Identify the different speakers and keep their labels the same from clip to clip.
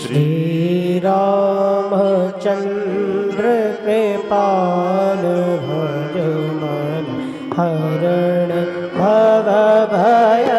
Speaker 1: श्री रामचंद्र कृपाल भज मन हरण भव भय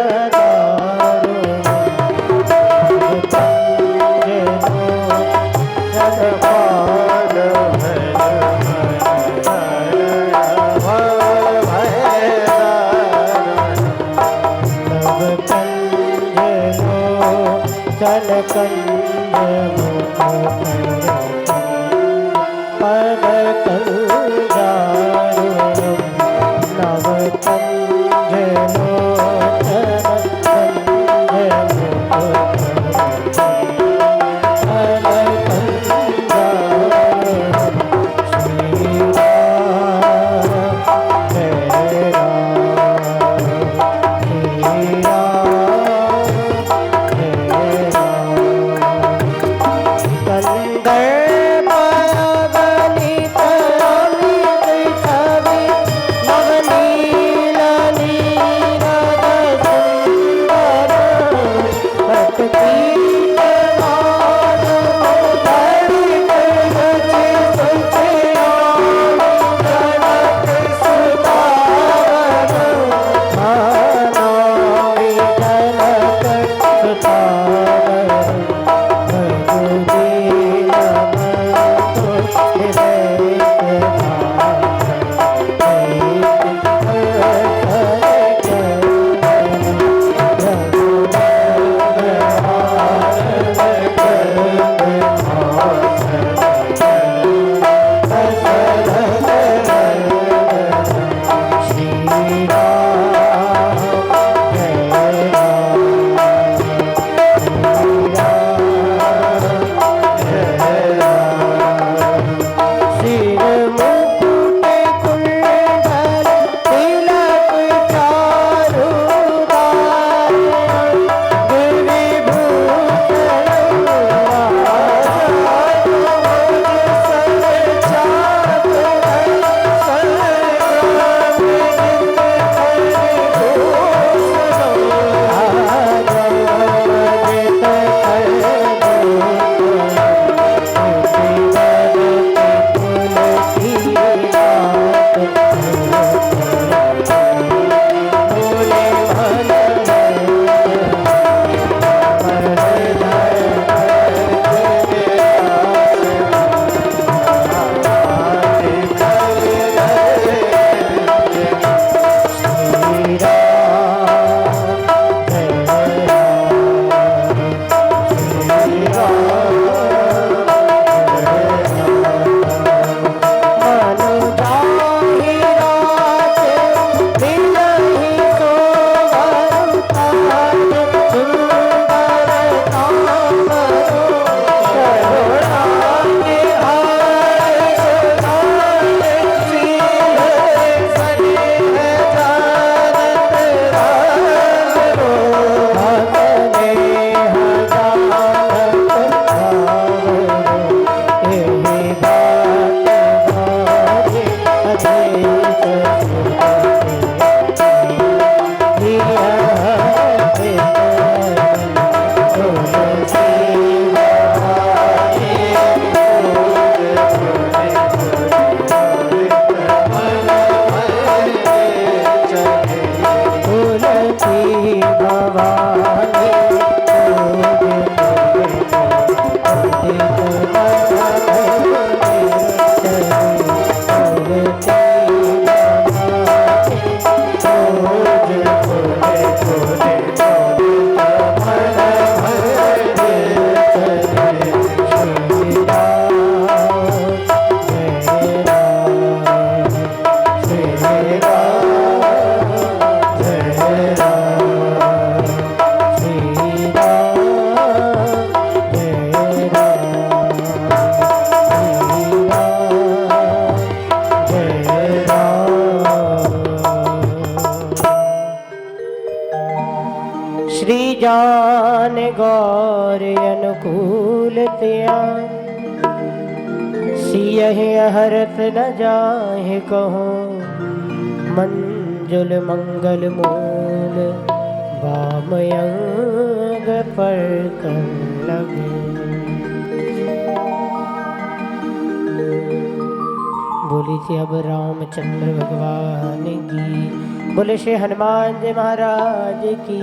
Speaker 1: जान गौर अनुकूल त्या सियह हरत न जाहे कहो मंजुल मंगल मूल वामयंग पर कर लगे। बोली थी अब रामचंद्र भगवान की। बोले श्री हनुमान जी महाराज की।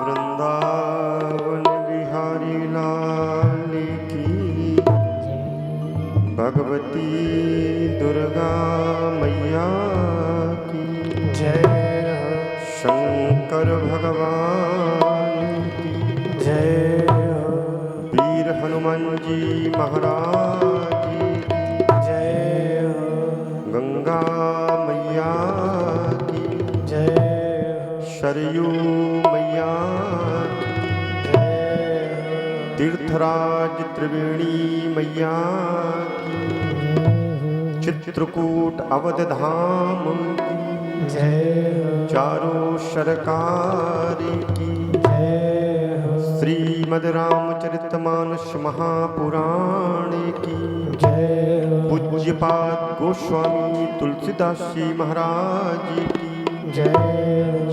Speaker 2: वृंदावन बिहारी लाल की। भगवती दुर्गा मैया की
Speaker 1: जय।
Speaker 2: शंकर भगवान की
Speaker 1: जय।
Speaker 2: वीर हनुमान जी महाराज की
Speaker 1: जय।
Speaker 2: गंगा मैया की
Speaker 1: जय।
Speaker 2: सरयू मैया की तीर्थराज त्रिवेणी मैया की चित्रकूट अवध धाम की चारों सरकार की श्रीमद् रामचरितमानस महापुराण की पूज्यपाद गोस्वामी तुलसीदास जी महाराज की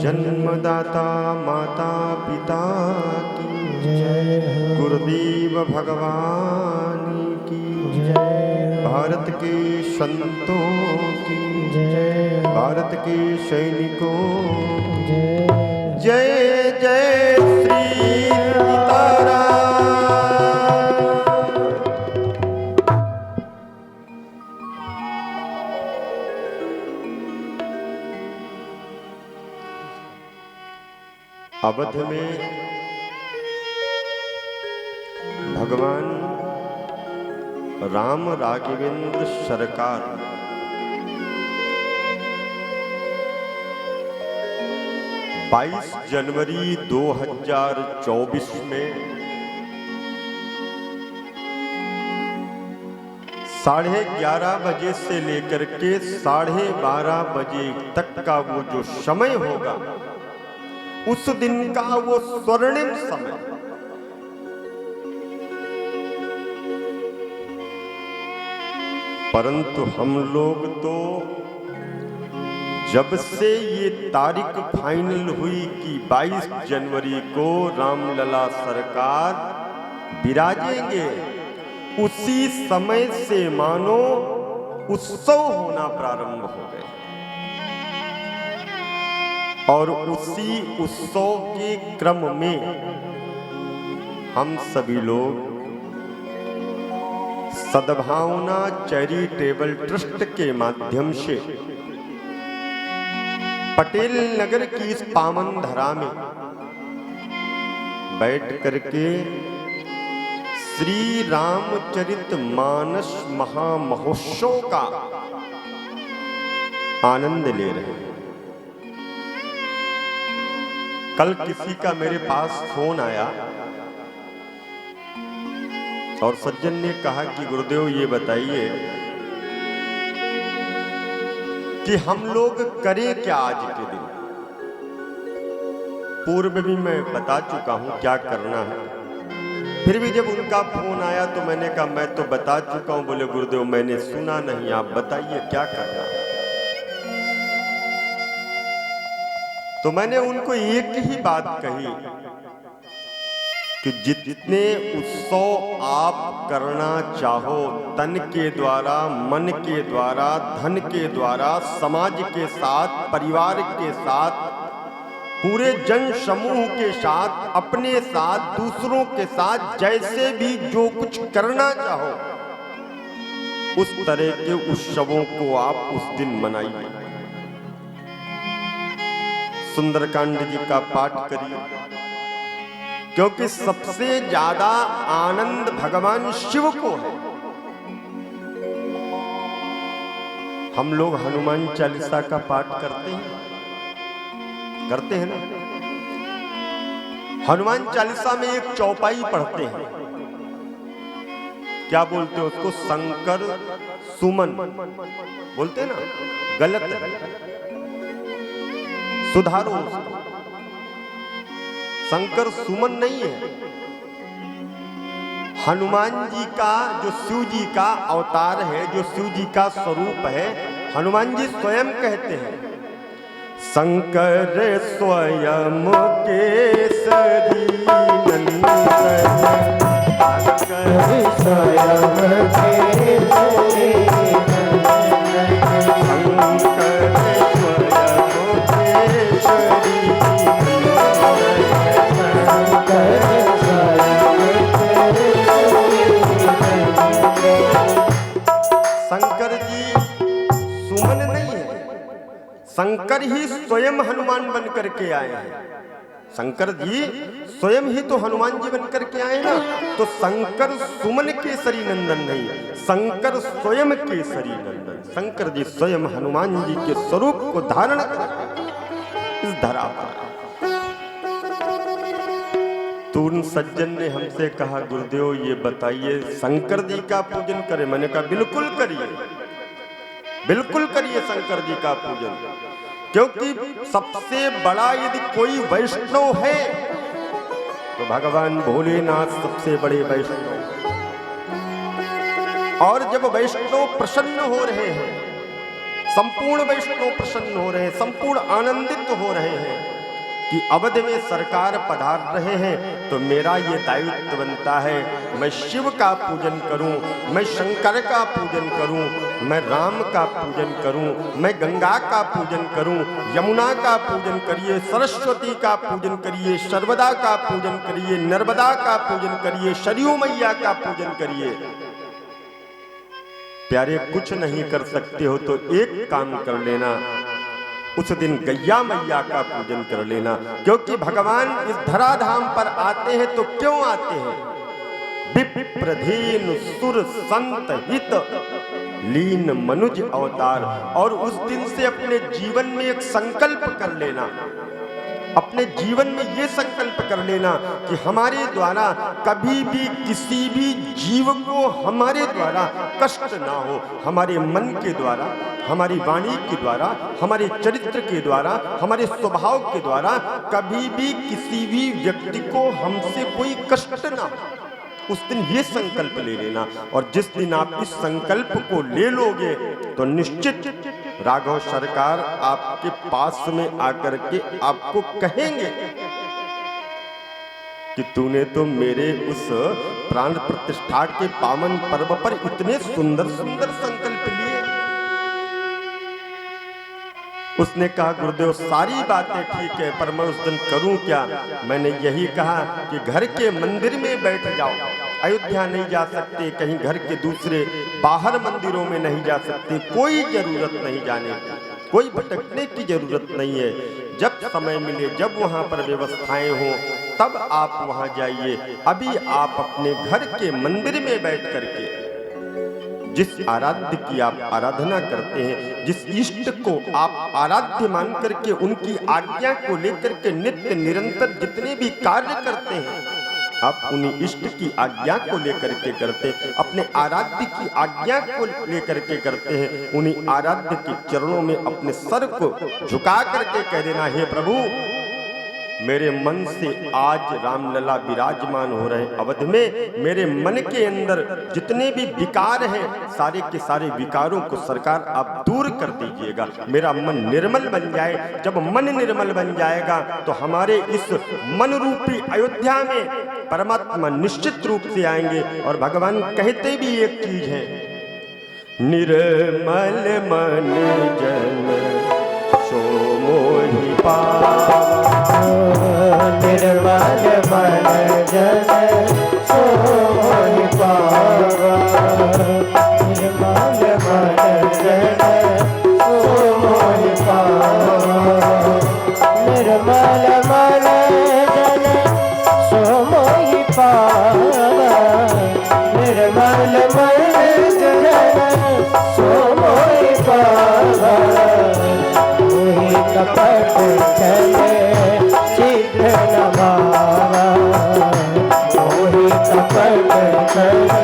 Speaker 2: जन्मदाता माता पिता की गुरुदेव भगवान की भारत के संतों की भारत के सैनिकों जय जय श्री सीताराम। अवध में भगवान राम राघवेंद्र सरकार 22 जनवरी 2024 में 11:30 बजे से लेकर के 12:30 बजे तक का वो जो समय होगा उस दिन का वो स्वर्णिम समय परंतु हम लोग तो जब से ये तारीख फाइनल हुई कि 22 जनवरी को रामलला सरकार विराजेंगे उसी समय से मानो उत्सव होना प्रारंभ हो गए और उसी उत्सव के क्रम में हम सभी लोग सद्भावना चैरिटेबल ट्रस्ट के माध्यम से पटेल नगर की इस पावन धरा में बैठ करके श्री रामचरित मानस महामहोत्सव का आनंद ले रहे हैं। कल किसी का मेरे पास फोन आया और सज्जन ने कहा कि गुरुदेव ये बताइए कि हम लोग करें क्या आज के दिन। पूर्व भी मैं बता चुका हूं क्या करना है, फिर भी जब उनका फोन आया तो मैंने कहा मैं तो बता चुका हूं। बोले गुरुदेव मैंने सुना नहीं, आप बताइए क्या करना है। तो मैंने उनको एक ही बात कही कि जितने उत्सव आप करना चाहो तन के द्वारा, मन के द्वारा, धन के द्वारा, समाज के साथ, परिवार के साथ, पूरे जन समूह के साथ, अपने साथ, दूसरों के साथ, जैसे भी जो कुछ करना चाहो उस तरह के उत्सवों को आप उस दिन मनाइए। सुंदरकांड जी का पाठ करिए क्योंकि सबसे ज्यादा आनंद भगवान शिव को है। हम लोग हनुमान चालीसा का पाठ करते हैं ना। हनुमान चालीसा में एक चौपाई पढ़ते हैं, क्या बोलते हैं उसको? शंकर सुमन बोलते हैं ना, गलत है, सुधारो उसको। शंकर सुमन नहीं है। हनुमान जी का जो शिव जी का अवतार है, जो शिव जी का स्वरूप है, हनुमान जी स्वयं कहते हैं शंकर स्वयं केसरी नंदन, शंकर स्वयं सुमन नहीं है, शंकर ही स्वयं हनुमान बन करके आए हैं। शंकर जी स्वयं ही तो हनुमान जी बन करके आए ना। तो शंकर सुमन केसरी नंदन नहीं, शंकर स्वयं केसरी नंदन। शंकर जी स्वयं हनुमान जी के स्वरूप को धारण कर इस धरा पर। तो उन सज्जन ने हमसे कहा, गुरुदेव ये बताइए शंकर जी का पूजन करें? मैंने कहा बिल्कुल करिए, बिल्कुल करिए शंकर जी का पूजन, क्योंकि सबसे बड़ा यदि कोई वैष्णव है तो भगवान भोलेनाथ सबसे बड़े वैष्णव। और जब वैष्णव प्रसन्न हो रहे हैं, संपूर्ण वैष्णव प्रसन्न हो रहे हैं, संपूर्ण आनंदित हो रहे हैं कि अवध में सरकार पधार रहे हैं, तो मेरा ये दायित्व बनता है मैं शिव का पूजन करूं, मैं शंकर का पूजन करूं, मैं राम का पूजन करूं, मैं गंगा का पूजन करूं, यमुना का पूजन करिए, सरस्वती का पूजन करिए, सर्वदा का पूजन करिए, नर्मदा का पूजन करिए, सरयू मैया का पूजन करिए। प्यारे कुछ नहीं कर सकते हो तो एक काम कर लेना, उस दिन गैया मैया का पूजन कर लेना, क्योंकि भगवान इस धराधाम पर आते हैं तो क्यों आते हैं? विप्रधीन सुर संत हित लीन मनुज अवतार। और उस दिन से अपने जीवन में एक संकल्प कर लेना, अपने जीवन में ये संकल्प कर लेना कि हमारे द्वारा कभी भी किसी भी जीव को हमारे द्वारा कष्ट ना हो। हमारे मन के द्वारा, हमारी वाणी के द्वारा, हमारे चरित्र के द्वारा, हमारे स्वभाव के द्वारा कभी भी किसी भी व्यक्ति को हमसे कोई कष्ट ना हो। उस दिन ये संकल्प ले लेना, और जिस दिन आप इस संकल्प को ले लोगे तो निश्चित राघव सरकार आपके पास में आकर के आपको कहेंगे कि तूने तो मेरे उस प्राण प्रतिष्ठा के पावन पर्व पर इतने सुंदर सुंदर संकल्प लिए। उसने कहा, गुरुदेव सारी बातें ठीक है, पर मैं उस दिन करूं क्या? मैंने यही कहा कि घर के मंदिर में बैठ जाओ, अयोध्या नहीं जा सकते, कहीं घर के दूसरे बाहर मंदिरों में नहीं जा सकते, कोई जरूरत नहीं जाने की, कोई भटकने की जरूरत नहीं है। जब समय मिले, जब वहां पर व्यवस्थाएं हो, तब आप वहां जाइए। अभी आप अपने घर के मंदिर में बैठ करके जिस आराध्य की आप आराधना करते हैं, जिस इष्ट को आप आराध्य मान करके उनकी आज्ञा को लेकर के नित्य निरंतर जितने भी कार्य करते हैं, आप उन्हीं इष्ट की आज्ञा को लेकर के करते हैं, अपने आराध्य की आज्ञा को लेकर के करते हैं। उन्हीं आराध्य के चरणों में अपने सर को झुका करके कह देना, हे प्रभु मेरे मन से आज रामलला विराजमान हो रहे अवध में, मेरे मन के अंदर जितने भी विकार हैं सारे के सारे विकारों को सरकार आप दूर कर दीजिएगा, मेरा मन निर्मल बन जाए। जब मन निर्मल बन जाएगा तो हमारे इस मन रूपी अयोध्या में परमात्मा निश्चित रूप से आएंगे। और भगवान कहते भी एक चीज है, निर्मल मन जन सो मोहि पावा,
Speaker 1: निर्मल मन जन सो मोहि पावा, निर्मल मन जन सो मोहि पावा, निर्मल मन जन सो मोहि पावा, निर्मल मन जन सो मोहि पावा, कपट चले शीघ्र नमावा, मोहि कपट चले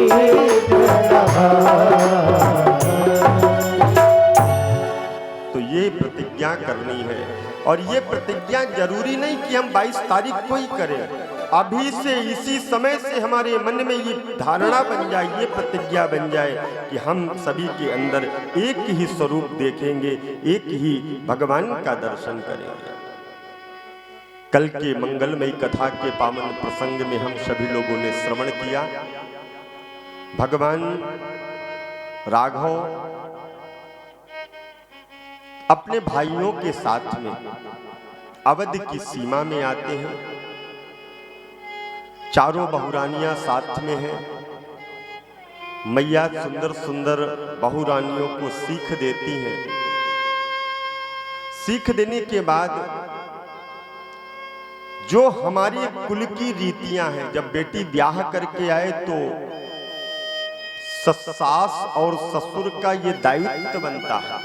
Speaker 1: शीघ्र नमावा।
Speaker 2: तो ये प्रतिज्ञा करनी है, और ये प्रतिज्ञा जरूरी नहीं कि हम 22 तारीख को ही करें, अभी से इसी समय से हमारे मन में ये धारणा बन जाए, ये प्रतिज्ञा बन जाए कि हम सभी के अंदर एक ही स्वरूप देखेंगे, एक ही भगवान का दर्शन करेंगे। कल के मंगलमयी कथा के पावन प्रसंग में हम सभी लोगों ने श्रवण किया, भगवान राघव अपने भाइयों के साथ में अवध की सीमा में आते हैं, चारों बहुरानियां साथ में हैं, मैया सुंदर सुंदर बहु रानियों को सीख देती हैं। सीख देने के बाद जो हमारी कुल की रीतियां हैं, जब बेटी ब्याह करके आए तो सास और ससुर का ये दायित्व बनता है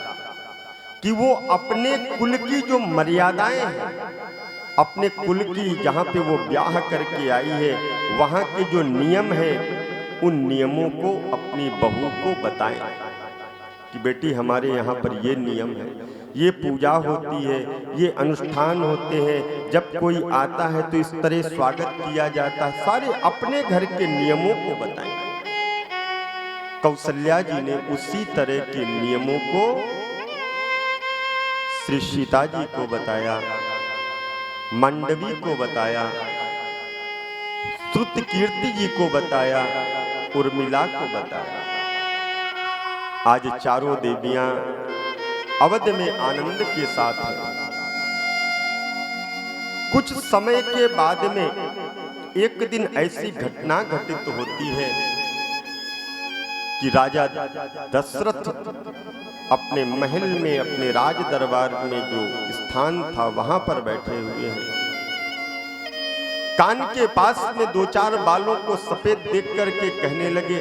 Speaker 2: कि वो अपने कुल की जो मर्यादाएं हैं, अपने कुल की जहाँ पे वो ब्याह करके आई है वहाँ के जो नियम है, उन नियमों को अपनी बहू को बताएं कि बेटी हमारे यहाँ पर ये नियम है, ये पूजा होती है, ये अनुष्ठान होते हैं, जब कोई आता है तो इस तरह स्वागत किया जाता है। सारे अपने घर के नियमों को बताएं। कौशल्या जी ने उसी तरह के नियमों को श्री सीता जी को बताया, मांडवी को बताया, श्रुत कीर्ति जी को बताया, उर्मिला को बताया। आज चारों देवियां अवध में आनंद के साथ हैं। कुछ समय के बाद में एक दिन ऐसी घटना घटित होती है कि राजा दशरथ अपने महल में, अपने राज दरबार में जो स्थान था वहां पर बैठे हुए हैं। कान के पास में दो चार बालों को सफेद देख करके कहने लगे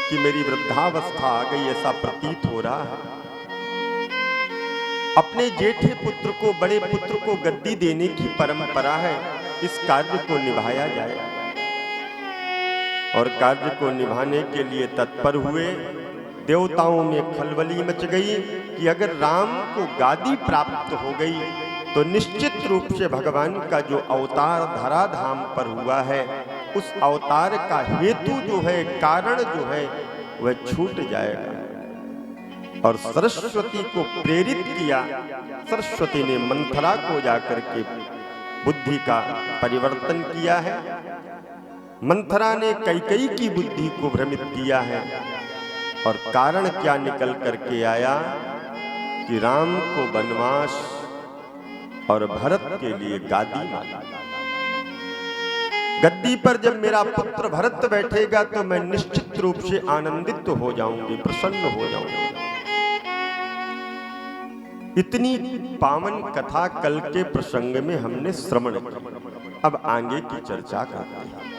Speaker 2: कि मेरी वृद्धावस्था आ गई, ऐसा प्रतीत हो रहा है। अपने जेठे पुत्र को, बड़े पुत्र को गद्दी देने की परंपरा है, इस कार्य को निभाया जाए। और कार्य को निभाने के लिए तत्पर हुए। देवताओं में खलबली मच गई कि अगर राम को गादी प्राप्त हो गई तो निश्चित रूप से भगवान का जो अवतार धराधाम पर हुआ है, उस अवतार का हेतु जो है, कारण जो है, वह छूट जाएगा। और सरस्वती को प्रेरित किया। सरस्वती ने मंथरा को जाकर के बुद्धि का परिवर्तन किया है। मंथरा ने कैकेयी की बुद्धि को भ्रमित किया है। और कारण क्या निकल करके आया कि राम को वनवास और भरत के लिए गादी मांगा। गद्दी पर जब मेरा पुत्र भरत बैठेगा तो मैं निश्चित रूप से आनंदित हो जाऊंगी, प्रसन्न हो जाऊंगी। इतनी पावन कथा कल के प्रसंग में हमने श्रवण की। अब आगे की चर्चा करते हैं।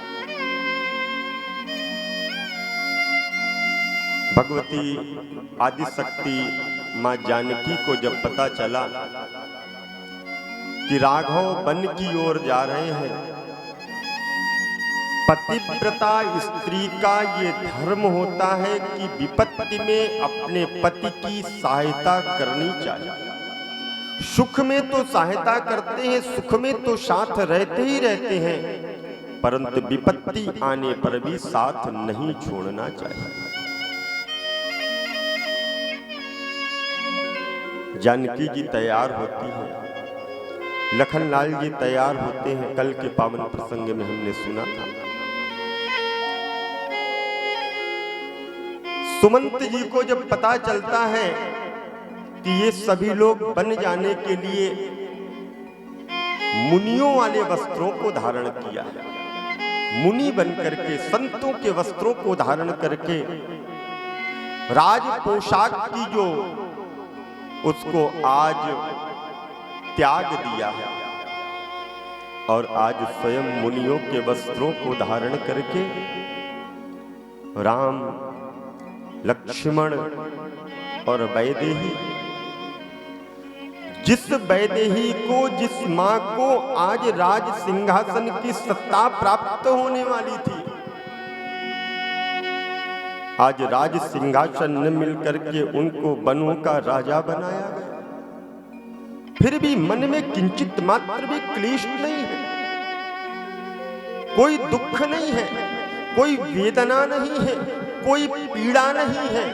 Speaker 2: भगवती आदिशक्ति मां जानकी को जब पता चला कि राघव वन की ओर जा रहे हैं, पतिव्रता स्त्री का ये धर्म होता है कि विपत्ति में अपने पति की सहायता करनी चाहिए। सुख में तो सहायता करते हैं, सुख में तो साथ रहते ही रहते हैं, परंतु विपत्ति आने पर भी साथ नहीं छोड़ना चाहिए। जानकी जी तैयार होती है, लखनलाल जी तैयार होते हैं। कल के पावन प्रसंग में हमने सुना था। सुमंत जी को जब पता चलता है कि ये सभी लोग बन जाने के लिए मुनियों वाले वस्त्रों को धारण किया है, मुनि बन करके संतों के वस्त्रों को धारण करके राज पोशाक की जो उसको आज त्याग दिया है और आज स्वयं मुनियों के वस्त्रों को धारण करके राम, लक्ष्मण और वैदेही, जिस वैदेही को, जिस मां को आज राज सिंहासन की सत्ता प्राप्त होने वाली थी, आज राज सिंहासन न मिलकर के उनको वनों का राजा बनाया गया। फिर भी मन में किंचित मात्र भी क्लेश नहीं है, कोई दुख नहीं है, कोई वेदना नहीं है, कोई पीड़ा नहीं है।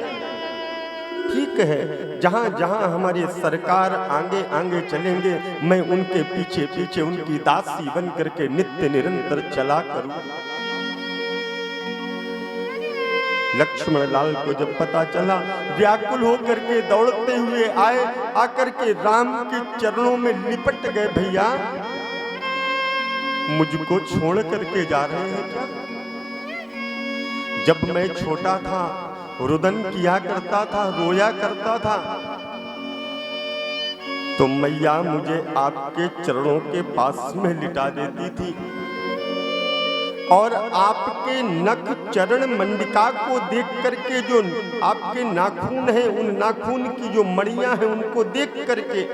Speaker 2: ठीक है, जहां जहां हमारे सरकार आगे आगे चलेंगे, मैं उनके पीछे पीछे उनकी दासी बन करके नित्य निरंतर चला करूं। लक्ष्मण लाल को जब पता चला, व्याकुल होकर के दौड़ते हुए आए, आकर के राम के चरणों में लिपट गए। भैया, मुझको छोड़ करके जा रहे हैं क्या? जब मैं छोटा था रुदन किया करता था, रोया करता था, तो मैया मुझे आपके चरणों के पास में लिटा देती थी और आपके नख चरण मंडिका को देख करके, जो आपके नाखून हैं उन नाखून की जो मणियां हैं उनको देख करके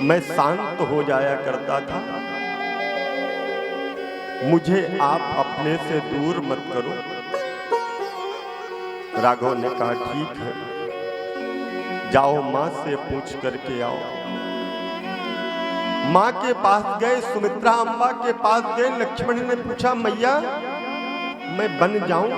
Speaker 2: मैं शांत हो जाया करता था। मुझे आप अपने से दूर मत करो। राघव ने कहा ठीक है, जाओ मां से पूछ करके आओ। मां के पास गए, सुमित्रा अम्बा के पास गए। लक्ष्मण ने पूछा मैया मैं बन जाऊं?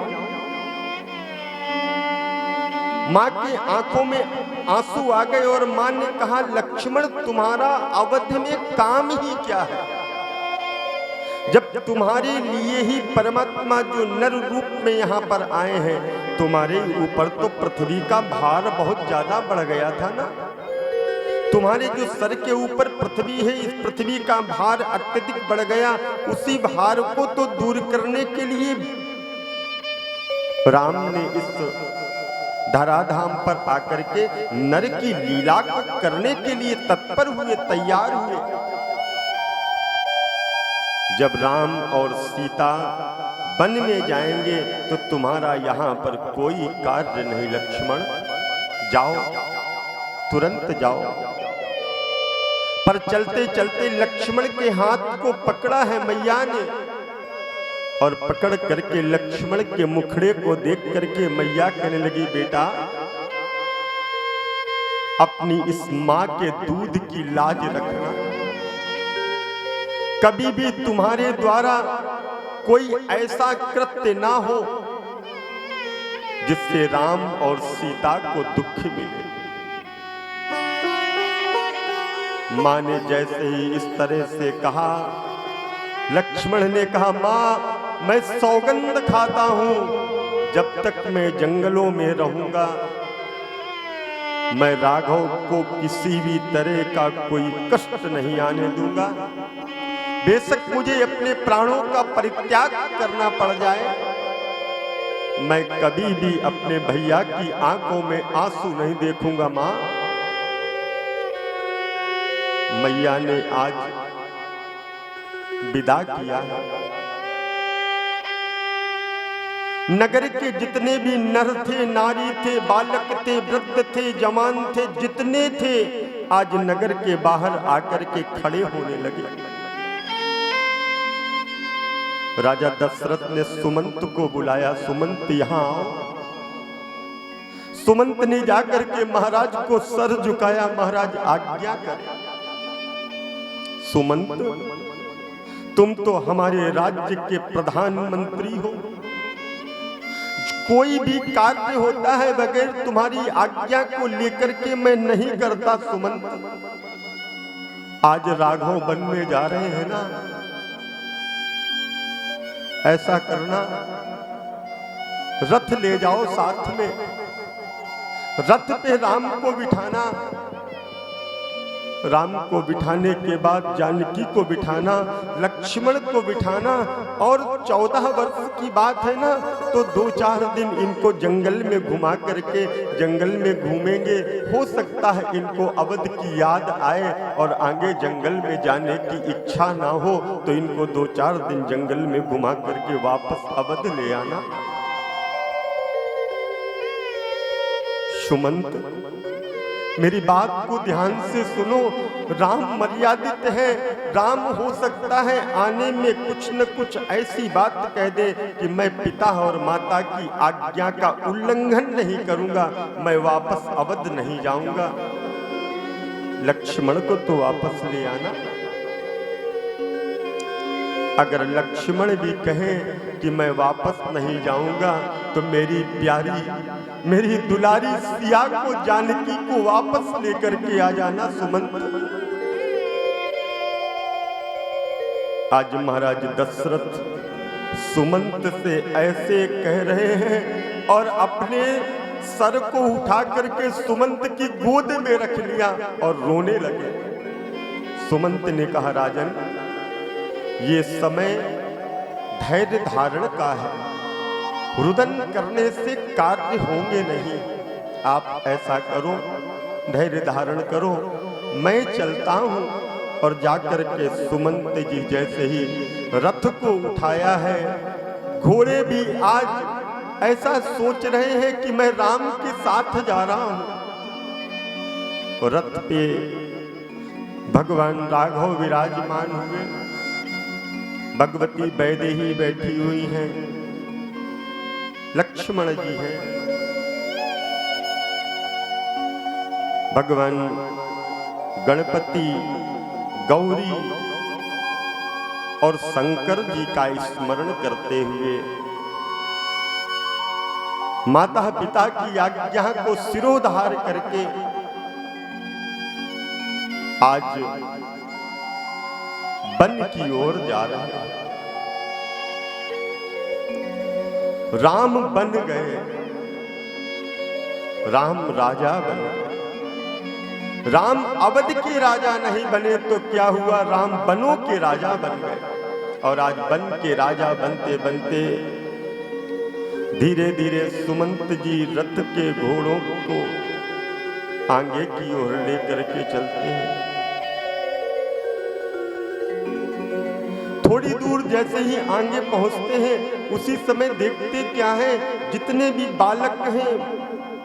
Speaker 2: मां की आंखों में आंसू आ गए और मां ने कहा लक्ष्मण तुम्हारा अवध में काम ही क्या है? जब तुम्हारे लिए ही परमात्मा जो नर रूप में यहाँ पर आए हैं, तुम्हारे ऊपर तो पृथ्वी का भार बहुत ज्यादा बढ़ गया था ना। तुम्हारे जो सर के ऊपर पृथ्वी है, इस पृथ्वी का भार अत्यधिक बढ़ गया। उसी भार को तो दूर करने के लिए राम ने इस धराधाम पर आकर के नर की लीला को करने के लिए तत्पर हुए, तैयार हुए। जब राम और सीता वन में जाएंगे तो तुम्हारा यहाँ पर कोई कार्य नहीं लक्ष्मण, जाओ तुरंत जाओ। पर चलते चलते लक्ष्मण के हाथ को पकड़ा है मैया ने और पकड़ करके लक्ष्मण के मुखड़े को देख करके मैया कहने लगी बेटा अपनी इस मां के दूध की लाज रखना। कभी भी तुम्हारे द्वारा कोई ऐसा कृत्य ना हो जिससे राम और सीता को दुख मिले। मां ने जैसे ही इस तरह से कहा, लक्ष्मण ने कहा मां मैं सौगंध खाता हूं, जब तक मैं जंगलों में रहूंगा मैं राघव को किसी भी तरह का कोई कष्ट नहीं आने दूंगा। बेशक मुझे अपने प्राणों का परित्याग करना पड़ जाए, मैं कभी भी अपने भैया की आंखों में आंसू नहीं देखूंगा। मां, मैया ने आज विदा किया। नगर के जितने भी नर थे, नारी थे, बालक थे, वृद्ध थे, जवान थे, जितने थे आज नगर के बाहर आकर के खड़े होने लगे। राजा दशरथ ने सुमंत को बुलाया, सुमंत यहां आओ। सुमंत ने जाकर के महाराज को सर झुकाया, महाराज आज्ञा करें। सुमंत तुम तो हमारे राज्य के प्रधानमंत्री हो, कोई भी कार्य होता है बगैर तुम्हारी आज्ञा को लेकर के मैं नहीं करता। सुमंत आज राघव वन में जा रहे हैं ना, ऐसा करना रथ ले जाओ साथ में, रथ पे राम को बिठाना, राम को बिठाने के बाद जानकी को बिठाना, लक्ष्मण को बिठाना और 14 वर्ष की बात है ना, तो 2-4 दिन इनको जंगल में घुमा करके जंगल में घूमेंगे। हो सकता है इनको अवध की याद आए और आगे जंगल में जाने की इच्छा ना हो, तो इनको 2-4 दिन जंगल में घुमा करके वापस अवध ले आना। सुमंत मेरी बात को ध्यान से सुनो, राम मर्यादित है। राम हो सकता है आने में कुछ न कुछ ऐसी बात कह दे कि मैं पिता और माता की आज्ञा का उल्लंघन नहीं करूंगा, मैं वापस अवध नहीं जाऊंगा। लक्ष्मण को तो वापस ले आना। अगर लक्ष्मण भी कहें कि मैं वापस नहीं जाऊंगा, तो मेरी प्यारी, मेरी दुलारी सिया को, जानकी को वापस लेकर के आ जाना। सुमंत आज महाराज दशरथ सुमंत से ऐसे कह रहे हैं और अपने सर को उठा करके सुमंत की गोद में रख लिया और रोने लगे। सुमंत ने कहा राजन, ये समय धैर्य धारण का है, रुदन करने से कार्य होंगे नहीं। आप ऐसा करो, धैर्य धारण करो, मैं चलता हूँ। और जाकर के सुमंत जी जैसे ही रथ को उठाया है, घोड़े भी आज ऐसा सोच रहे हैं कि मैं राम के साथ जा रहा हूँ। रथ पे भगवान राघव विराजमान हुए, भगवती वैदेही बैठी हुई हैं, लक्ष्मण जी हैं, भगवान गणपति, गौरी और शंकर जी का स्मरण करते हुए माता पिता की आज्ञा को सिरोधार करके आज वन की ओर जा रहे हैं। राम बन गए, राम राजा बन गए। राम अवध के राजा नहीं बने तो क्या हुआ, राम वनों के राजा बन गए। और आज वन के राजा बनते बनते धीरे धीरे सुमंत जी रथ के घोड़ों को आगे की ओर लेकर के चलते हैं। थोड़ी दूर जैसे ही आगे पहुंचते हैं, उसी समय देखते क्या है, जितने भी बालक हैं,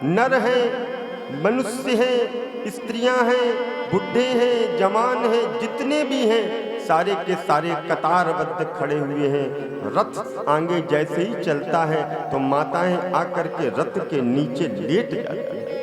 Speaker 2: नर हैं, मनुष्य हैं, स्त्रियां हैं, बुढ़े हैं, जवान हैं, जितने भी हैं, सारे के सारे कतारबद्ध खड़े हुए हैं। रथ आगे जैसे ही चलता है तो माताएं आकर के रथ के नीचे लेट जाती हैं।